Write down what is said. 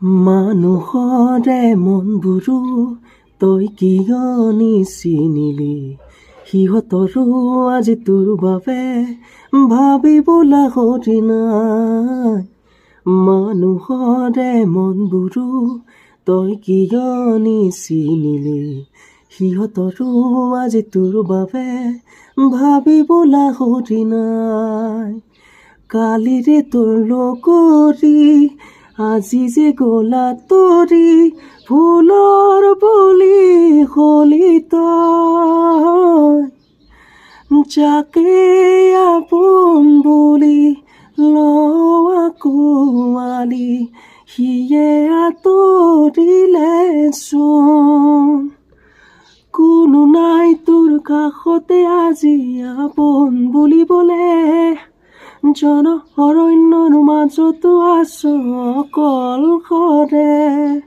মানুহৰে মনবোৰো তই কিয় নিচিনিলি, সিহঁতৰো আজি তোৰ বাবে ভাবিবলৈ সৰি নাই। মানুহৰে মনবোৰো তই কিয় নিচিনিলি, সিহঁতৰো আজি তোৰ বাবে ভাবিবলৈ সৰি নাই। কালিৰে তোৰ লগৰী আজি যে গলা তৰি, ফুলৰ বলি হলি তই। যাকে আপোন বুলি লওঁ আঁকোৱালি, সিয়ে আঁতৰিলে চোন। কোনো নাই তোৰ কাষতে আজি আপোন বুলিবলে, জন অৰণ্যৰ মাজতো আছ অকলশৰে।